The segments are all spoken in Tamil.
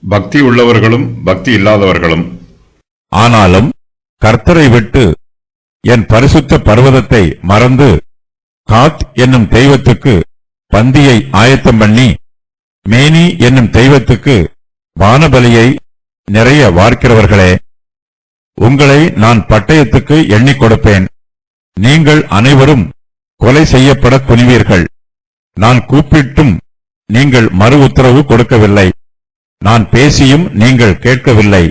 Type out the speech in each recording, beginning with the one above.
பக்தி உள்ளவர்களும் பக்தி இல்லாதவர்களும். ஆனாலும் கர்த்தரை விட்டு என் பரிசுத்த பர்வதத்தை மறந்து காத் என்னும் தெய்வத்துக்கு பந்தியை ஆயத்தம் பண்ணி மேனி என்னும் தெய்வத்துக்கு வானபலியை நிறைய வார்க்கிறவர்களே, உங்களை நான் பட்டயத்துக்கு எண்ணிக் கொடுப்பேன். நீங்கள் அனைவரும் கொலை செய்யப்பட துணிவீர்கள். நான் கூப்பிட்டும் நீங்கள் மறு உத்தரவு கொடுக்கவில்லை. நான் பேசியும் நீங்கள் கேட்கவில்லை.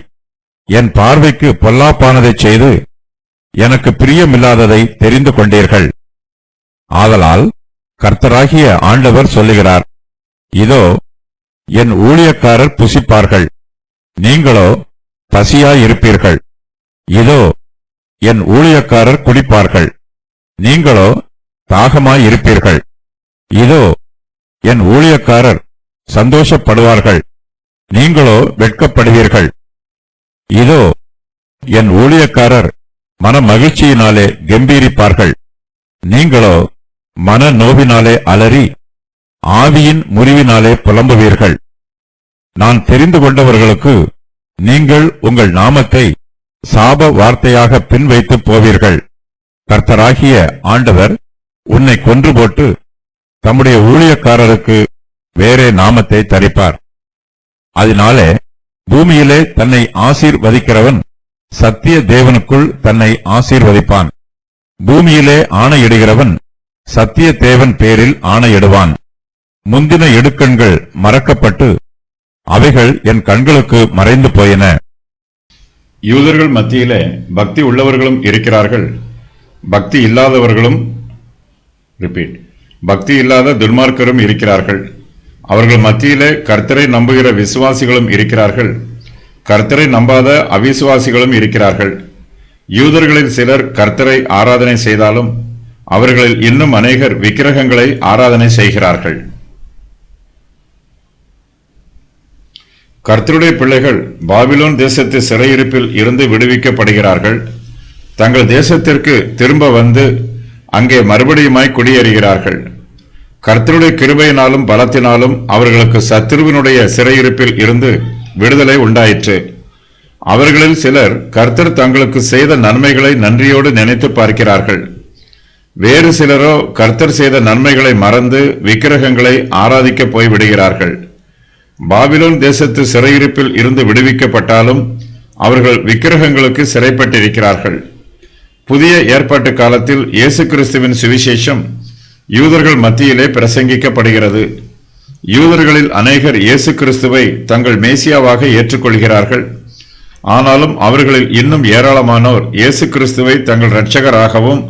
என் பார்வைக்கு பொல்லாப்பானதைச் செய்து எனக்கு பிரியமில்லாததை தெரிந்து கொண்டீர்கள். ஆதலால் கர்த்தராகிய ஆண்டவர் சொல்லுகிறார், இதோ என் ஊழியக்காரர் புசிப்பார்கள், நீங்களோ பசியாயிருப்பீர்கள். இதோ என் ஊழியக்காரர் குடிப்பார்கள், நீங்களோ தாகமாயிருப்பீர்கள். இதோ என் ஊழியக்காரர் சந்தோஷப்படுவார்கள், நீங்களோ வெட்கப்படுவீர்கள். இதோ என் ஊழியக்காரர் மன மகிழ்ச்சியினாலே கம்பீரிப்பார்கள், நீங்களோ மன நோவினாலே அலறி ஆவியின் முறிவினாலே புலம்புவீர்கள். நான் தெரிந்து கொண்டவர்களுக்கு நீங்கள் உங்கள் நாமத்தை சாப வார்த்தையாக பின்வைத்து போவீர்கள். கர்த்தராகிய ஆண்டவர் உன்னை கொன்று போட்டு தம்முடைய ஊழியக்காரருக்கு வேறே நாமத்தை தரிப்பார். அதனாலே பூமியிலே தன்னை ஆசீர்வதிக்கிறவன் சத்திய தேவனுக்குள் தன்னை ஆசீர்வதிப்பான். பூமியிலே ஆணையிடுகிறவன் சத்திய தேவன் பேரில் ஆணையிடுவான். முந்தின இடுக்கண்கள் மறக்கப்பட்டு அவைகள் என் கண்களுக்கு மறைந்து போயின. யூதர்கள் மத்தியிலே பக்தி உள்ளவர்களும் இருக்கிறார்கள், பக்தி இல்லாதவர்களும் பக்தி இல்லாத துன்மார்க்கரும் இருக்கிறார்கள். அவர்கள் மத்தியிலே கர்த்தரை நம்புகிற விசுவாசிகளும் இருக்கிறார்கள், கர்த்தரை நம்பாத அவிசுவாசிகளும் இருக்கிறார்கள். யூதர்களில் சிலர் கர்த்தரை ஆராதனை செய்தாலும் அவர்களில் இன்னும் அநேகர் விக்கிரகங்களை ஆராதனை செய்கிறார்கள். கர்த்தருடைய பிள்ளைகள் பாபிலோன் தேசத்து சிறையிருப்பில் இருந்து விடுவிக்கப்படுகிறார்கள். தங்கள் தேசத்திற்கு திரும்ப வந்து அங்கே மறுபடியுமாய் குடியேறுகிறார்கள். கர்த்தருடைய கிருபையினாலும் பலத்தினாலும் அவர்களுக்கு சத்துருவினுடைய சிறையிருப்பில் இருந்து விடுதலை உண்டாயிற்று. அவர்களில் சிலர் கர்த்தர் தங்களுக்கு செய்த நன்மைகளை நன்றியோடு நினைத்து பார்க்கிறார்கள். வேறு சிலரோ கர்த்தர் செய்த நன்மைகளை மறந்து விக்கிரகங்களை ஆராதிக்க போய்விடுகிறார்கள். பாபிலோன் தேசத்து சிறையிருப்பில் இருந்து விடுவிக்கப்பட்டாலும் அவர்கள் விக்கிரகங்களுக்கு சிறைப்பட்டிருக்கிறார்கள். புதிய ஏற்பாட்டு காலத்தில் இயேசு கிறிஸ்துவின் சுவிசேஷம் யூதர்கள் மத்தியிலே பிரசங்கிக்கப்படுகிறது. யூதர்களில் அநேகர் இயேசு கிறிஸ்துவை தங்கள் மேசியாவாக ஏற்றுக்கொள்கிறார்கள். ஆனாலும் அவர்களில் இன்னும் ஏராளமானோர் இயேசு கிறிஸ்துவை தங்கள் இரட்சகராகவும்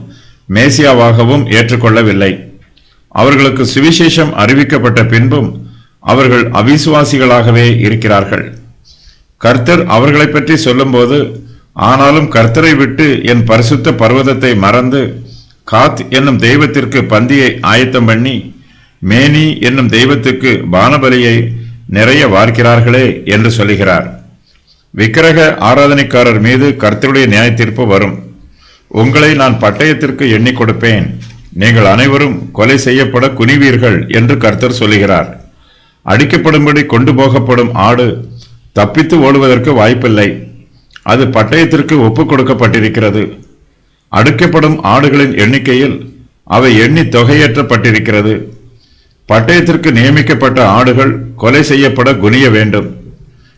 மேசியாவாகவும் ஏற்றுக்கொள்ளவில்லை. அவர்களுக்கு சுவிசேஷம் அறிவிக்கப்பட்ட பின்பும் அவர்கள் அவிசுவாசிகளாகவே இருக்கிறார்கள். கர்த்தர் அவர்களை பற்றி சொல்லும்போது, ஆனாலும் கர்த்தரை விட்டு என் பரிசுத்த பர்வதத்தை மறந்து காத் என்னும் தெய்வத்திற்கு பந்தியை ஆயத்தம் பண்ணி மேனி என்னும் தெய்வத்துக்கு பானபலியை நிறைய வார்க்கிறார்களே என்று சொல்லுகிறார். விக்கிரக ஆராதனைக்காரர் மீது கர்த்தருடைய நியாய தீர்ப்பு வரும். உங்களை நான் பட்டயத்திற்கு எண்ணிக் கொடுப்பேன், நீங்கள் அனைவரும் கொலை செய்யப்பட குனிவீர்கள் என்று கர்த்தர் சொல்லுகிறார். அடிக்கப்படும்படி கொண்டு போகப்படும் ஆடு தப்பித்து ஓடுவதற்கு வாய்ப்பில்லை. அது பட்டயத்திற்கு ஒப்புக் கொடுக்கப்பட்டிருக்கிறது. அடுக்கப்படும் ஆடுகளின் எண்ணிக்கையில் அவை எண்ணி தொகையேற்றப்பட்டிருக்கிறது. பட்டயத்திற்கு நியமிக்கப்பட்ட ஆடுகள் கொலை செய்யப்பட குனிய வேண்டும்.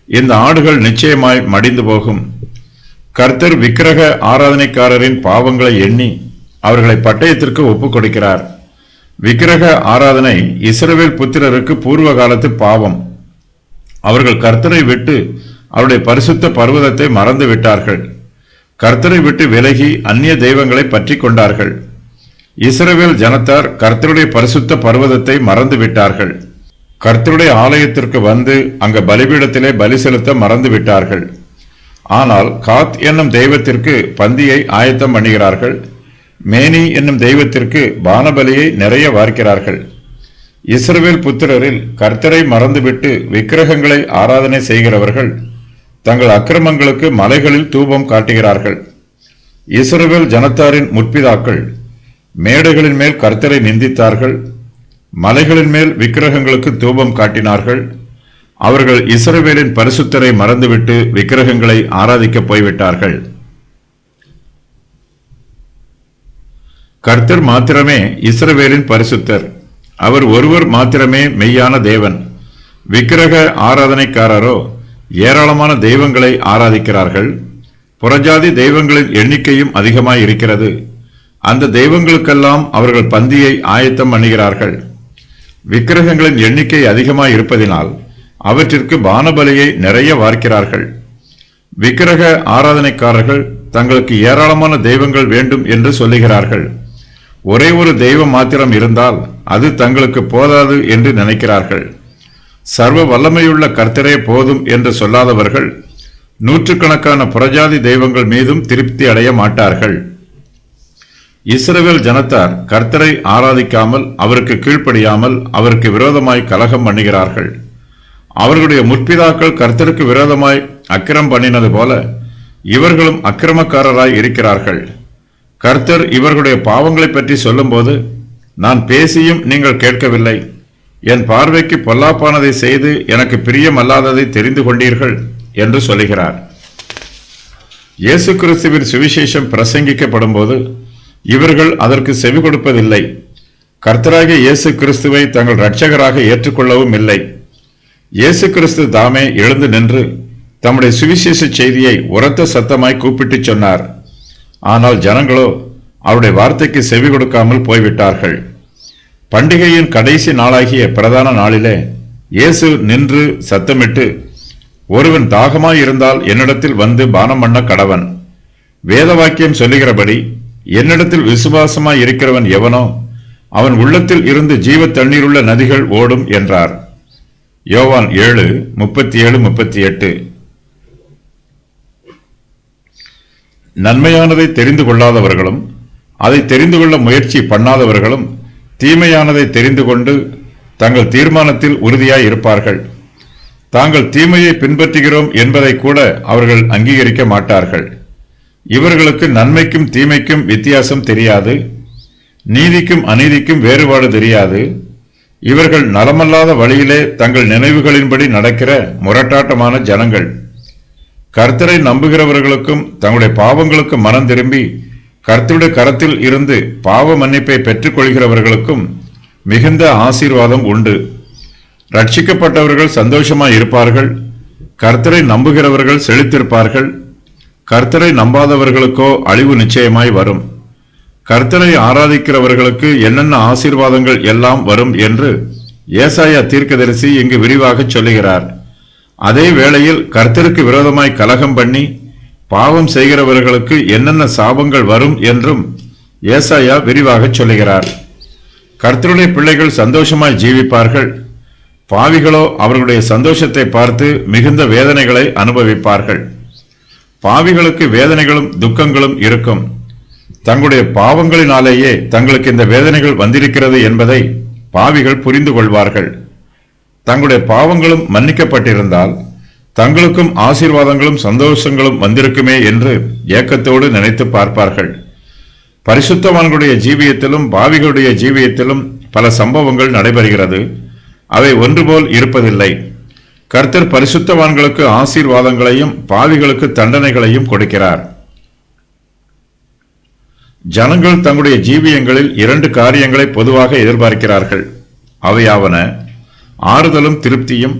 இந்த ஆடுகள் நிச்சயமாய் மடிந்து போகும். கர்த்தர் விக்கிரக ஆராதனைக்காரரின் பாவங்களை எண்ணி அவர்களை பட்டயத்திற்கு ஒப்புக் கொடுக்கிறார். விக்கிரக ஆராதனை இஸ்ரவேல் புத்திரருக்கு பூர்வ காலத்து பாவம். அவர்கள் கர்த்தரை விட்டு அவருடைய பரிசுத்த பர்வதத்தை மறந்து விட்டார்கள். கர்த்தரை விட்டு விலகி அந்நிய தெய்வங்களை பற்றி கொண்டார்கள். இஸ்ரவேல் ஜனத்தார் கர்த்தருடைய பரிசுத்த பர்வதத்தை மறந்து விட்டார்கள். கர்த்தருடைய ஆலயத்திற்கு வந்து அங்க பலிபீடத்திலே பலி செலுத்த மறந்து விட்டார்கள். ஆனால் காத் என்னும் தெய்வத்திற்கு பந்தியை ஆயத்தம் பண்ணுகிறார்கள். மேனி என்னும் தெய்வத்திற்கு பானபலியை நிறைய வார்க்கிறார்கள். இஸ்ரவேல் புத்திரரில் கர்த்தரை மறந்துவிட்டு விக்கிரகங்களை ஆராதனை செய்கிறவர்கள் தங்கள் அக்கிரமங்களுக்கு மலைகளில் தூபம் காட்டுகிறார்கள். இஸ்ரவேல் ஜனத்தாரின் முற்பிதாக்கள் மேடைகளின் மேல் கர்த்தரை நிந்தித்தார்கள், மலைகளின் மேல் விக்கிரகங்களுக்கு தூபம் காட்டினார்கள். அவர்கள் இஸ்ரவேலின் பரிசுத்தரை மறந்துவிட்டு விக்கிரகங்களை ஆராதிக்கப் போய்விட்டார்கள். கர்த்தர் மாத்திரமே இஸ்ரவேலின் பரிசுத்தர். அவர் ஒருவர் மாத்திரமே மெய்யான தேவன். விக்கிரக ஆராதனைக்காரரோ ஏராளமான தெய்வங்களை ஆராதிக்கிறார்கள். புறஜாதி தெய்வங்களின் எண்ணிக்கையும் அதிகமாய் இருக்கிறது. அந்த தெய்வங்களுக்கெல்லாம் அவர்கள் பந்தியை ஆயத்தம் பண்ணுகிறார்கள். விக்கிரகங்களின் எண்ணிக்கை அதிகமாய் இருப்பதினால் அவற்றிற்கு பானபலியை நிறைய வார்க்கிறார்கள். விக்கிரக ஆராதனைக்காரர்கள் தங்களுக்கு ஏராளமான தெய்வங்கள் வேண்டும் என்று சொல்லுகிறார்கள். ஒரே ஒரு தெய்வம் மாத்திரம் இருந்தால் அது தங்களுக்கு போதாது என்று நினைக்கிறார்கள். சர்வ வல்லமையுள்ள கர்த்தரே போதும் என்று சொல்லாதவர்கள் நூற்றுக்கணக்கான புறஜாதி தெய்வங்கள் மீதும் திருப்தி அடைய மாட்டார்கள். இஸ்ரவேல் ஜனத்தார் கர்த்தரை ஆராதிக்காமல், அவருக்கு கீழ்ப்படியாமல், அவருக்கு விரோதமாய் கலகம் பண்ணுகிறார்கள். அவர்களுடைய முற்பிதாக்கள் கர்த்தருக்கு விரோதமாய் அக்கிரம் பண்ணினது போல இவர்களும் அக்கிரமக்காரராய் இருக்கிறார்கள். கர்த்தர் இவர்களுடைய பாவங்களை பற்றி சொல்லும்போது, நான் பேசியும் நீங்கள் கேட்கவில்லை, என் பார்வைக்கு பொல்லாப்பானதை செய்து எனக்கு பிரியமல்லாததை தெரிந்து கொண்டீர்கள் என்று சொல்லுகிறார். இயேசு கிறிஸ்துவின் சுவிசேஷம் பிரசங்கிக்கப்படும் போது இவர்கள் அதற்கு செவி கொடுப்பதில்லை. கர்த்தராகிய இயேசு கிறிஸ்துவை தங்கள் இரட்சகராக ஏற்றுக்கொள்ளவும் இல்லை. இயேசு கிறிஸ்து தாமே எழுந்து நின்று தம்முடைய சுவிசேஷ செய்தியை உரத்த சத்தமாய் கூப்பிட்டு சொன்னார். ஆனால் ஜனங்களோ அவருடைய வார்த்தைக்கு செவி கொடுக்காமல் போய்விட்டார்கள். பண்டிகையின் கடைசி நாளாகிய பிரதான நாளிலே இயேசு நின்று சத்தமிட்டு, ஒருவன் தாகமாய் இருந்தால் என்னிடத்தில் வந்து பானம் பண்ண கடவன். வேத வாக்கியம் சொல்லுகிறபடி என்னிடத்தில் விசுவாசமாய் இருக்கிறவன் எவனோ அவன் உள்ளத்தில் இருந்து ஜீவ தண்ணீருள்ள நதிகள் ஓடும் என்றார். யோவான் 7:37-38. நன்மையானதை தெரிந்து கொள்ளாதவர்களும் அதை தெரிந்து கொள்ள முயற்சி பண்ணாதவர்களும் தீமையானதை தெரிந்து கொண்டு தங்கள் தீர்மானத்தில் உறுதியாய் இருப்பார்கள். தாங்கள் தீமையை பின்பற்றுகிறோம் என்பதை கூட அவர்கள் அங்கீகரிக்க மாட்டார்கள். இவர்களுக்கு நன்மைக்கும் தீமைக்கும் வித்தியாசம் தெரியாது, நீதிக்கும் அநீதிக்கும் வேறுபாடு தெரியாது. இவர்கள் நலமல்லாத வழியிலே தங்கள் நினைவுகளின்படி நடக்கிற முரட்டாட்டமான ஜனங்கள். கர்த்தரை நம்புகிறவர்களுக்கும் தங்களுடைய பாவங்களுக்கு மனம் திரும்பி கர்த்தருடைய கரத்தில் இருந்து பாவ மன்னிப்பை பெற்றுக் கொள்கிறவர்களுக்கும் மிகுந்த ஆசீர்வாதம் உண்டு. ரட்சிக்கப்பட்டவர்கள் சந்தோஷமாய் இருப்பார்கள். கர்த்தரை நம்புகிறவர்கள் செழித்திருப்பார்கள். கர்த்தரை நம்பாதவர்களுக்கோ அழிவு நிச்சயமாய் வரும். கர்த்தரை ஆராதிக்கிறவர்களுக்கு என்னென்ன ஆசீர்வாதங்கள் எல்லாம் வரும் என்று ஏசாயா தீர்க்கதரிசி இங்கு விரிவாக சொல்லுகிறார். அதே வேளையில் கர்த்தருக்கு விரோதமாய் கலகம் பண்ணி பாவம் செய்கிறவர்களுக்கு என்னென்ன சாபங்கள் வரும் என்றும் ஏசாயா விரிவாக சொல்லுகிறார். கர்த்தருடைய பிள்ளைகள் சந்தோஷமாய் ஜீவிப்பார்கள். பாவிகளோ அவர்களுடைய சந்தோஷத்தை பார்த்து மிகுந்த வேதனைகளை அனுபவிப்பார்கள். பாவிகளுக்கு வேதனைகளும் துக்கங்களும் இருக்கும். தங்களுடைய பாவங்களினாலேயே தங்களுக்கு இந்த வேதனைகள் வந்திருக்கிறது என்பதை பாவிகள் புரிந்து கொள்வார்கள். தங்களுடைய பாவங்களும் மன்னிக்கப்பட்டிருந்தால் தங்களுக்கும் ஆசீர்வாதங்களும் சந்தோஷங்களும் வந்திருக்குமே என்று ஏக்கத்தோடு நினைத்து பார்ப்பார்கள். பரிசுத்தவான்களுடைய ஜீவியத்திலும் பாவிகளுடைய ஜீவியத்திலும் பல சம்பவங்கள் நடைபெறுகிறது. அவை ஒன்றுபோல் இருப்பதில்லை. கர்த்தர் பரிசுத்தவான்களுக்கு ஆசீர்வாதங்களையும் பாவிகளுக்கு தண்டனைகளையும் கொடுக்கிறார். ஜனங்கள் தங்களுடைய ஜீவியங்களில் 2 காரியங்களை பொதுவாக எதிர்பார்க்கிறார்கள். அவையாவன ஆறுதலும் திருப்தியும்,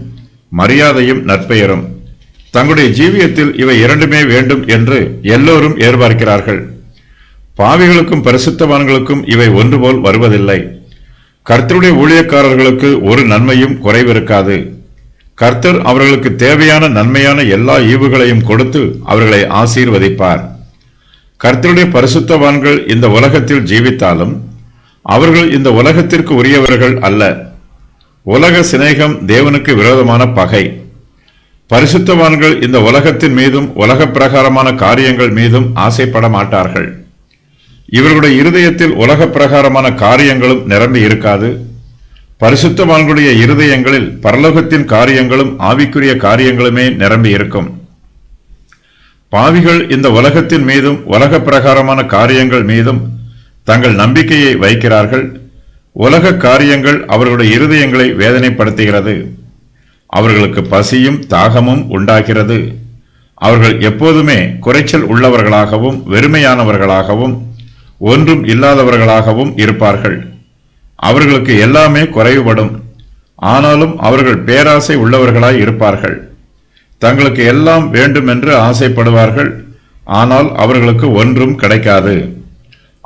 மரியாதையும் நற்பெயரும். தங்களுடைய ஜீவியத்தில் இவை இரண்டுமே வேண்டும் என்று எல்லோரும் எதிர்பார்க்கிறார்கள். பாவிகளுக்கும் பரிசுத்தவான்களுக்கும் இவை ஒன்றுபோல் வருவதில்லை. கர்த்தருடைய ஊழியக்காரர்களுக்கு ஒரு நன்மையும் குறைவிருக்காது. கர்த்தர் அவர்களுக்கு தேவையான நன்மையான எல்லா ஈவுகளையும் கொடுத்து அவர்களை ஆசீர்வதிப்பார். கர்த்தருடைய பரிசுத்தவான்கள் இந்த உலகத்தில் ஜீவித்தாலும் அவர்கள் இந்த உலகத்திற்கு உரியவர்கள் அல்ல. உலக சிநேகம் தேவனுக்கு விரோதமான பகை. பரிசுத்தவான்கள் இந்த உலகத்தின் மீதும் உலக பிரகாரமான காரியங்கள் மீதும் ஆசைப்பட மாட்டார்கள். இவர்களுடைய இருதயத்தில் உலக பிரகாரமான காரியங்களும் நிரம்பி இருக்காது. பரிசுத்தவான்களுடைய இருதயங்களில் பரலோகத்தின் காரியங்களும் ஆவிக்குரிய காரியங்களுமே நிரம்பி இருக்கும். பாவிகள் இந்த உலகத்தின் மீதும் உலக பிரகாரமான காரியங்கள் மீதும் தங்கள் நம்பிக்கையை வைக்கிறார்கள். உலக காரியங்கள் அவர்களுடைய இருதயங்களை வேதனைப்படுத்துகிறது. அவர்களுக்கு பசியும் தாகமும் உண்டாகிறது. அவர்கள் எப்போதுமே குறைச்சல் உள்ளவர்களாகவும் வெறுமையானவர்களாகவும் ஒன்றும் இல்லாதவர்களாகவும் இருப்பார்கள். அவர்களுக்கு எல்லாமே குறைவுபடும். ஆனாலும் அவர்கள் பேராசை உள்ளவர்களாய் இருப்பார்கள். தங்களுக்கு எல்லாம் வேண்டுமென்று ஆசைப்படுவார்கள். ஆனால் அவர்களுக்கு ஒன்றும் கிடைக்காது.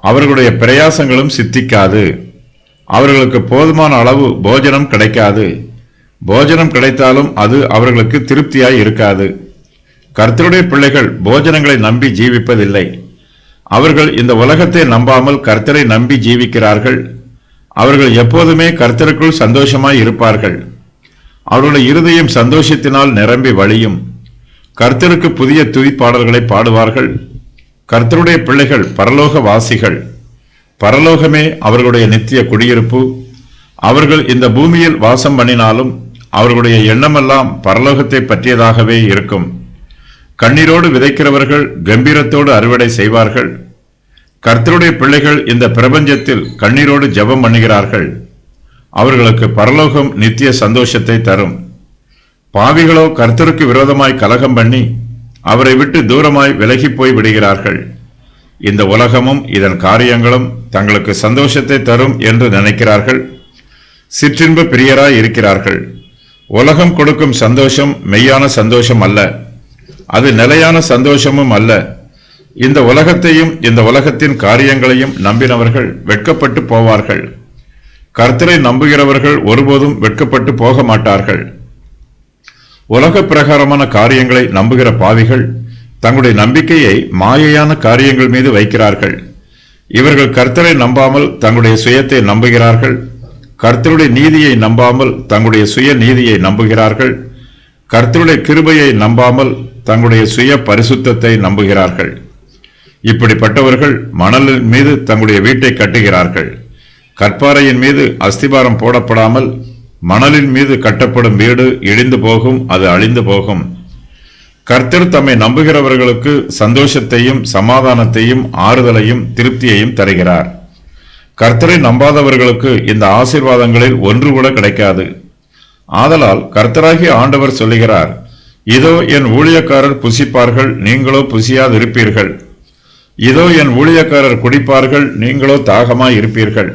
அவர்களுடைய பிரயாசங்களும் சித்திக்காது. அவர்களுக்கு போதுமான அளவு போஜனம் கிடைக்காது. போஜனம் கிடைத்தாலும் அது அவர்களுக்கு திருப்தியாய் இருக்காது. கர்த்தருடைய பிள்ளைகள் போஜனங்களை நம்பி ஜீவிப்பதில்லை. அவர்கள் இந்த உலகத்தை நம்பாமல் கர்த்தரை நம்பி ஜீவிக்கிறார்கள். அவர்கள் எப்போதுமே கர்த்தருக்குள் சந்தோஷமாய் இருப்பார்கள். அவர்களுடைய இருதயம் சந்தோஷத்தினால் நிரம்பி வழியும். கர்த்தருக்கு புதிய துதிப்பாடல்களை பாடுவார்கள். கர்த்தருடைய பிள்ளைகள் பரலோக வாசிகள். பரலோகமே அவர்களுடைய நித்திய குடியிருப்பு. அவர்கள் இந்த பூமியில் வாசம் பண்ணினாலும் அவர்களுடைய எண்ணமெல்லாம் பரலோகத்தை பற்றியதாகவே இருக்கும். கண்ணீரோடு விதைக்கிறவர்கள் கம்பீரத்தோடு அறுவடை செய்வார்கள். கர்த்தருடைய பிள்ளைகள் இந்த பிரபஞ்சத்தில் கண்ணீரோடு ஜெபம் பண்ணுகிறார்கள். அவர்களுக்கு பரலோகம் நித்திய சந்தோஷத்தை தரும். பாவிகளோ கர்த்தருக்கு விரோதமாய் கலகம் பண்ணி அவரை விட்டு தூரமாய் விலகி போய் விடுகிறார்கள். இந்த உலகமும் இதன் காரியங்களும் தங்களுக்கு சந்தோஷத்தை தரும் என்று நினைக்கிறார்கள். சிற்றின்ப பிரியராய் இருக்கிறார்கள். உலகம் கொடுக்கும் சந்தோஷம் மெய்யான சந்தோஷம் அல்ல. அது நிலையான சந்தோஷமும் அல்ல. இந்த உலகத்தையும் இந்த உலகத்தின் காரியங்களையும் நம்பினவர்கள் வெட்கப்பட்டு போவார்கள். கர்த்தரை நம்புகிறவர்கள் ஒருபோதும் வெட்கப்பட்டு போக மாட்டார்கள். உலக பிரகாரமான காரியங்களை நம்புகிற பாவிகள் தங்களுடைய நம்பிக்கையை மாயையான காரியங்கள் மீது வைக்கிறார்கள். இவர்கள் கர்த்தரை நம்பாமல் தங்களுடைய சுயத்தை நம்புகிறார்கள். கர்த்தருடைய நீதியை நம்பாமல் தங்களுடைய சுய நீதியை நம்புகிறார்கள். கர்த்தருடைய கிருபையை நம்பாமல் தங்களுடைய சுய பரிசுத்தத்தை நம்புகிறார்கள். இப்படிப்பட்டவர்கள் மணலின் மீது தங்களுடைய வீட்டை கட்டுகிறார்கள். கற்பாறையின் மீது அஸ்திபாரம் போடப்படாமல் மணலின் மீது கட்டப்படும் வீடு இடிந்து போகும், அது அழிந்து போகும். கர்த்தர் தம்மை நம்புகிறவர்களுக்கு சந்தோஷத்தையும் சமாதானத்தையும் ஆறுதலையும் திருப்தியையும் தருகிறார். கர்த்தரை நம்பாதவர்களுக்கு இந்த ஆசீர்வாதங்களில் ஒன்று கூட கிடைக்காது. ஆதலால் கர்த்தராகிய ஆண்டவர் சொல்லுகிறார், இதோ என் ஊழியக்காரர் புசிப்பார்கள், நீங்களோ புசியாதிருப்பீர்கள். இதோ என் ஊழியக்காரர் குடிப்பார்கள், நீங்களோ தாகமாய் இருப்பீர்கள்.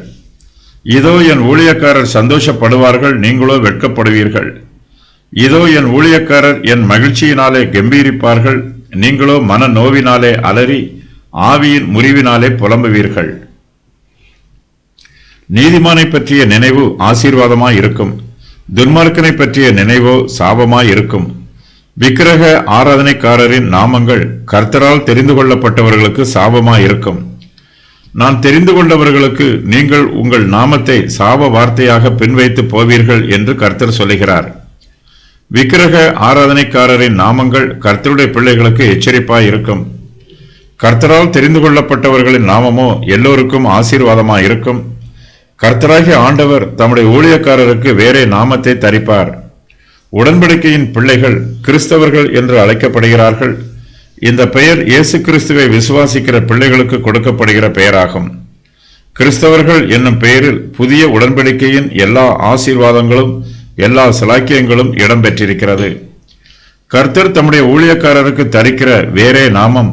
இதோ என் ஊழியக்காரர் சந்தோஷப்படுவார்கள், நீங்களோ வெட்கப்படுவீர்கள். இதோ என் ஊழியக்காரர் என் மகிழ்ச்சியினாலே கம்பீரிப்பார்கள், நீங்களோ மன நோவினாலே அலறி ஆவியின் முறிவினாலே புலம்புவீர்கள். நீதிமானை பற்றிய நினைவு ஆசீர்வாதமாய் இருக்கும். துன்மார்க்கனை பற்றிய நினைவோ சாபமாய் இருக்கும். விக்கிரக ஆராதனைக்காரரின் நாமங்கள் கர்த்தரால் தெரிந்து கொள்ளப்பட்டவர்களுக்கு சாபமாய் இருக்கும். நான் தெரிந்து கொண்டவர்களுக்கு நீங்கள் உங்கள் நாமத்தை சாப வார்த்தையாக பின்வைத்து போவீர்கள் என்று கர்த்தர் சொல்லுகிறார். விக்கிரக ஆராதனைக்காரரின் நாமங்கள் கர்த்தருடைய பிள்ளைகளுக்கு எச்சரிப்பாய் இருக்கும். கர்த்தரால் தெரிந்து கொள்ளப்பட்டவர்களின் நாமமோ எல்லோருக்கும் ஆசீர்வாதமாய் இருக்கும். கர்த்தராகிய ஆண்டவர் தம்முடைய ஊழியக்காரருக்கு வேறே நாமத்தை தரிப்பார். உடன்படிக்கையின் பிள்ளைகள் கிறிஸ்தவர்கள் என்று அழைக்கப்படுகிறார்கள். இந்த பெயர் இயேசு கிறிஸ்துவை விசுவாசிக்கிற பிள்ளைகளுக்கு கொடுக்கப்படுகிற பெயராகும். கிறிஸ்தவர்கள் என்னும் பெயரில் புதிய உடன்படிக்கையின் எல்லா ஆசீர்வாதங்களும் எல்லா சலாக்கியங்களும் இடம்பெற்றிருக்கிறது. கர்த்தர் தம்முடைய ஊழியக்காரருக்கு தரிக்கிற வேறே நாமம்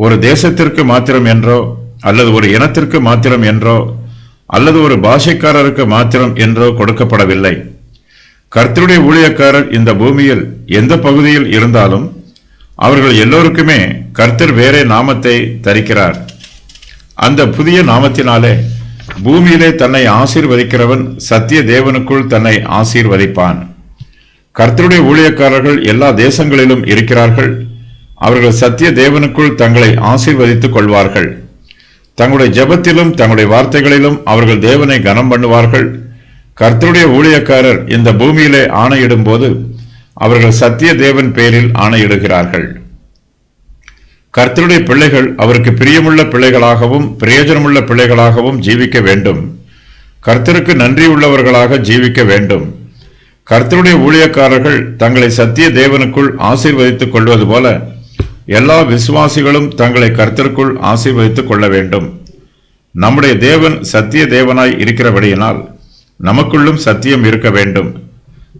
ஒரு தேசத்திற்கு மாத்திரம் என்றோ அல்லது ஒரு இனத்திற்கு மாத்திரம் என்றோ அல்லது ஒரு பாஷைக்காரருக்கு மாத்திரம் என்றோ கொடுக்கப்படவில்லை. கர்த்தருடைய ஊழியக்காரர் இந்த பூமியில் எந்த பகுதியில் இருந்தாலும் அவர்கள் எல்லோருக்குமே கர்த்தர் வேறே நாமத்தை தரிக்கிறார். அந்த புதிய நாமத்தினாலே பூமியிலே தன்னை ஆசீர்வதிக்கிறவன் சத்திய தேவனுக்குள் தன்னை ஆசீர்வதிப்பான். கர்த்தருடைய ஊழியக்காரர்கள் எல்லா தேசங்களிலும் இருக்கிறார்கள். அவர்கள் சத்திய தேவனுக்குள் தங்களை ஆசீர்வதித்துக் கொள்வார்கள். தங்களுடைய ஜெபத்திலும் தங்களுடைய வார்த்தைகளிலும் அவர்கள் தேவனை கனம் பண்ணுவார்கள். கர்த்தருடைய ஊழியக்காரர் இந்த பூமியிலே ஆணையிடும் போது அவர்கள் சத்திய தேவன் பேரில் ஆணையிடுகிறார்கள். கர்த்தருடைய பிள்ளைகள் அவருக்கு பிரியமுள்ள பிள்ளைகளாகவும் பிரயோஜனமுள்ள பிள்ளைகளாகவும் ஜீவிக்க வேண்டும். கர்த்தருக்கு நன்றி உள்ளவர்களாக ஜீவிக்க வேண்டும். கர்த்தருடைய ஊழியக்காரர்கள் தங்களை சத்திய தேவனுக்குள் ஆசீர்வதித்துக் கொள்வது போல எல்லா விசுவாசிகளும் தங்களை கர்த்தருக்குள் ஆசீர்வதித்துக் கொள்ள வேண்டும். நம்முடைய தேவன் சத்திய தேவனாய் இருக்கிறபடியினால் நமக்குள்ளும் சத்தியம் இருக்க வேண்டும்.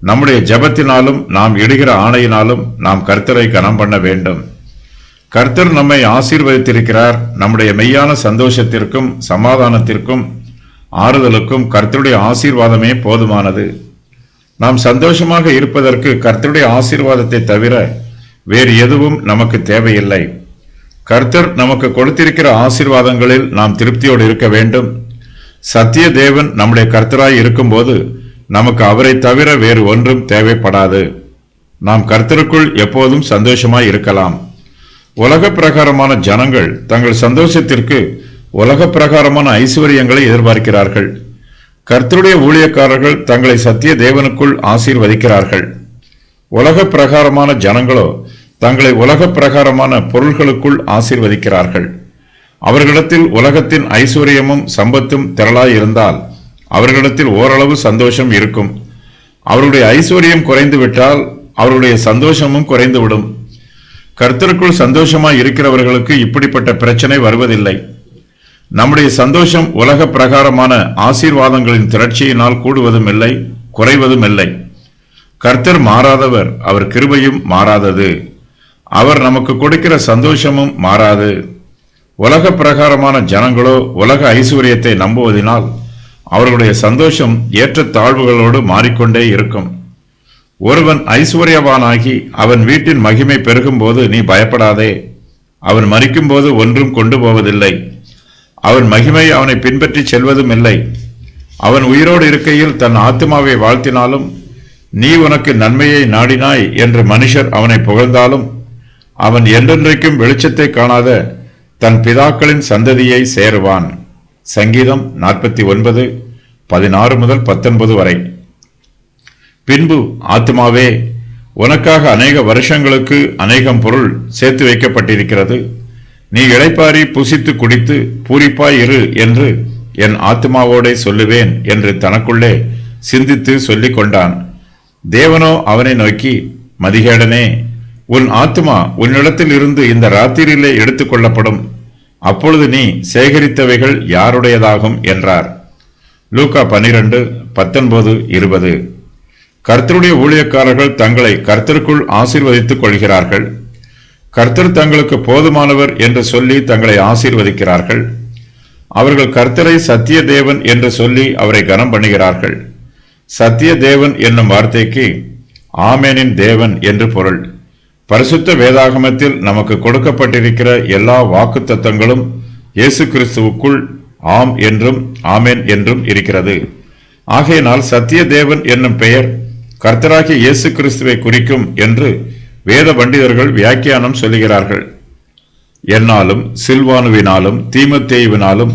நம்முடைய ஜெபத்தினாலும் நாம் இடுகிற ஆணையினாலும் நாம் கர்த்தரை கனம் பண்ண வேண்டும். கர்த்தர் நம்மை ஆசீர்வதித்திருக்கிறார். நம்முடைய மெய்யான சந்தோஷத்திற்கும் சமாதானத்திற்கும் ஆறுதலுக்கும் கர்த்தருடைய ஆசீர்வாதமே போதுமானது. நாம் சந்தோஷமாக இருப்பதற்கு கர்த்தருடைய ஆசீர்வாதத்தை தவிர வேறு எதுவும் நமக்கு தேவையில்லை. கர்த்தர் நமக்கு கொடுத்திருக்கிற ஆசீர்வாதங்களில் நாம் திருப்தியோடு இருக்க வேண்டும். சத்திய தேவன் நம்முடைய கர்த்தராய் இருக்கும்போது நமக்கு அவரை தவிர வேறு ஒன்றும் தேவைப்படாது. நாம் கர்த்தருக்குள் எப்போதும் சந்தோஷமாய் இருக்கலாம். உலக பிரகாரமான ஜனங்கள் தங்கள் சந்தோஷத்திற்கு உலக பிரகாரமான ஐஸ்வர்யங்களை எதிர்பார்க்கிறார்கள். கர்த்தருடைய ஊழியக்காரர்கள் தங்களை சத்திய தேவனுக்குள் ஆசீர்வதிக்கிறார்கள். உலக பிரகாரமான ஜனங்களோ தங்களை உலக பிரகாரமான பொருள்களுக்குள் ஆசீர்வதிக்கிறார்கள். அவர்களிடத்தில் உலகத்தின் ஐஸ்வர்யமும் சம்பத்தும் திரளாய் இருந்தால் அவர்களிடத்தில் ஓரளவு சந்தோஷம் இருக்கும். அவருடைய ஐஸ்வர்யம் குறைந்துவிட்டால் அவருடைய சந்தோஷமும் குறைந்துவிடும். கர்த்தருக்குள் சந்தோஷமாய் இருக்கிறவர்களுக்கு இப்படிப்பட்ட பிரச்சனை வருவதில்லை. நம்முடைய சந்தோஷம் உலக பிரகாரமான ஆசீர்வாதங்களின் திரட்சியினால் கூடுவதும் இல்லை, குறைவதும் இல்லை. கர்த்தர் மாறாதவர், அவர் கிருபையும் மாறாதது. அவர் நமக்கு கொடுக்கிற சந்தோஷமும் மாறாது. உலக பிரகாரமான ஜனங்களோ உலக ஐஸ்வர்யத்தை நம்புவதனால் அவர்களுடைய சந்தோஷம் ஏற்ற தாழ்வுகளோடு மாறிக்கொண்டே இருக்கும். ஒருவன் ஐஸ்வர்யவானாகி அவன் வீட்டின் மகிமை பெருகும் போது நீ பயப்படாதே. அவன் மரிக்கும் போது ஒன்றும் கொண்டு போவதில்லை. அவன் மகிமை அவனை பின்பற்றி செல்வதும் இல்லை. அவன் உயிரோடு இருக்கையில் தன் ஆத்மாவை வாழ்த்தினாலும் நீ உனக்கு நன்மையை நாடினாய் என்று மனுஷர் அவனை புகழ்ந்தாலும் அவன் என்றென்றைக்கும் வெளிச்சத்தை காணாத தன் பிதாக்களின் சந்ததியை சேருவான். சங்கீதம் 49:16 முதல் 19 வரை. பின்பு ஆத்மாவே, உனக்காக அநேக வருஷங்களுக்கு அநேகம் பொருள் சேர்த்து வைக்கப்பட்டிருக்கிறது. நீ இளைப்பாரி புசித்து குடித்து பூரிப்பாய் இரு என்று என் ஆத்மாவோடே சொல்லுவேன் என்று தனக்குள்ளே சிந்தித்து சொல்லிக் கொண்டான். தேவனோ அவனை நோக்கி, மதிகேடனே, உன் ஆத்மா உன்னிடத்தில் இருந்து இந்த ராத்திரியிலே எடுத்துக் கொள்ளப்படும். அப்பொழுது நீ சேகரித்தவைகள் யாருடையதாகும் என்றார். லூக்கா 12:19-20. கர்த்தருடைய ஊழியக்காரர்கள் தங்களை கர்த்தருக்குள் ஆசீர்வதித்துக் கொள்கிறார்கள். கர்த்தர் தங்களுக்கு போதுமானவர் என்று சொல்லி தங்களை ஆசீர்வதிக்கிறார்கள். அவர்கள் கர்த்தரை சத்திய தேவன் என்று சொல்லி அவரை கனம் பண்ணுகிறார்கள். சத்திய தேவன் என்னும் வார்த்தைக்கு ஆமேனின் தேவன் என்று பொருள். பரிசுத்த வேதாகமத்தில் நமக்கு கொடுக்கப்பட்டிருக்கிற எல்லா வாக்குத்தத்தங்களும் இயேசு கிறிஸ்துவுக்குள் ஆம் என்றும் ஆமேன் என்றும் இருக்கிறது. ஆகையினால் சத்திய தேவன் என்னும் பெயர் கர்த்தராகிய இயேசு கிறிஸ்துவை குறிக்கும் என்று வேத பண்டிதர்கள் வியாக்கியானம் சொல்லுகிறார்கள். என்னாலும் சில்வானுவினாலும் தீமத்தேயுவினாலும்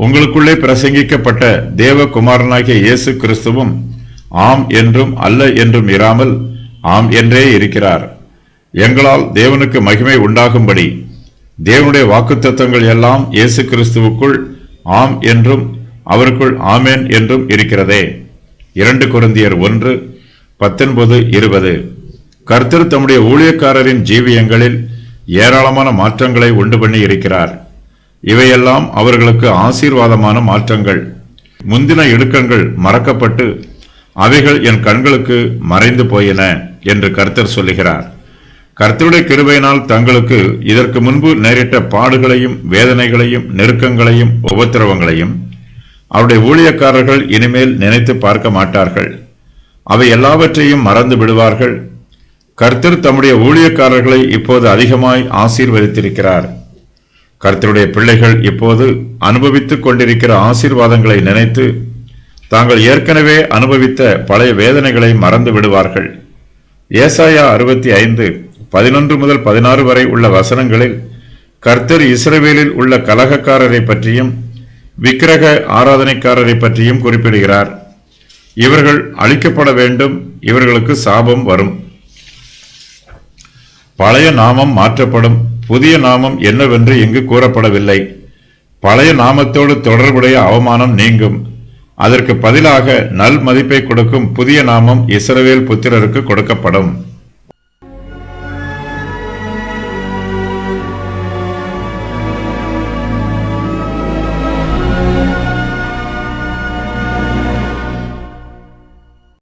உங்களுக்குள்ளே பிரசங்கிக்கப்பட்ட தேவகுமாரனாகிய இயேசு கிறிஸ்துவும் ஆம் என்றும் அல்ல என்றும் இராமல் ஆம் என்றே இருக்கிறார். எங்களால் தேவனுக்கு மகிமை உண்டாகும்படி தேவனுடைய வாக்குத்தத்தங்கள் எல்லாம் இயேசு கிறிஸ்துவுக்குள் ஆம் என்றும் அவருக்குள் ஆமேன் என்றும் இருக்கிறதே. 2 கொரிந்தியர் 1:19-20. கர்த்தர் தம்முடைய ஊழியக்காரரின் ஜீவியங்களில் ஏராளமான மாற்றங்களை உண்டு பண்ணி இருக்கிறார். இவையெல்லாம் அவர்களுக்கு ஆசீர்வாதமான மாற்றங்கள். முந்தின இடுக்கங்கள் மறக்கப்பட்டு அவைகள் என் கண்களுக்கு மறைந்து போயின என்று கர்த்தர் சொல்லுகிறார். கர்த்தருடைய கிருபையினால் தங்களுக்கு இதற்கு முன்பு நேரிட்ட பாடுகளையும் வேதனைகளையும் நெருக்கங்களையும் உபத்திரவங்களையும் அவருடைய ஊழியக்காரர்கள் இனிமேல் நினைத்து பார்க்க மாட்டார்கள். அவை எல்லாவற்றையும் மறந்து விடுவார்கள். கர்த்தர் தம்முடைய ஊழியக்காரர்களை இப்போது அதிகமாய் ஆசீர்வதித்திருக்கிறார். கர்த்தருடைய பிள்ளைகள் இப்போது அனுபவித்துக் கொண்டிருக்கிற ஆசீர்வாதங்களை நினைத்து தாங்கள் ஏற்கனவே அனுபவித்த பழைய வேதனைகளை மறந்து விடுவார்கள். ஏசாயா 65:11-16 வரை உள்ள வசனங்களில் கர்த்தர் இஸ்ரவேலில் உள்ள கலகக்காரரை பற்றியும் விக்கிரக ஆராதனைக்காரரை பற்றியும் குறிப்பிடுகிறார். இவர்கள் அழிக்கப்பட வேண்டும், இவர்களுக்கு சாபம் வரும். பழைய நாமம் மாற்றப்படும், புதிய நாமம் என்னவென்று இங்கு கூறப்படவில்லை. பழைய நாமத்தோடு தொடர்புடைய அவமானம் நீங்கும். அதற்கு பதிலாக நல் மதிப்பை கொடுக்கும் புதிய நாமம் இஸ்ரவேல் புத்திரருக்கு கொடுக்கப்படும்.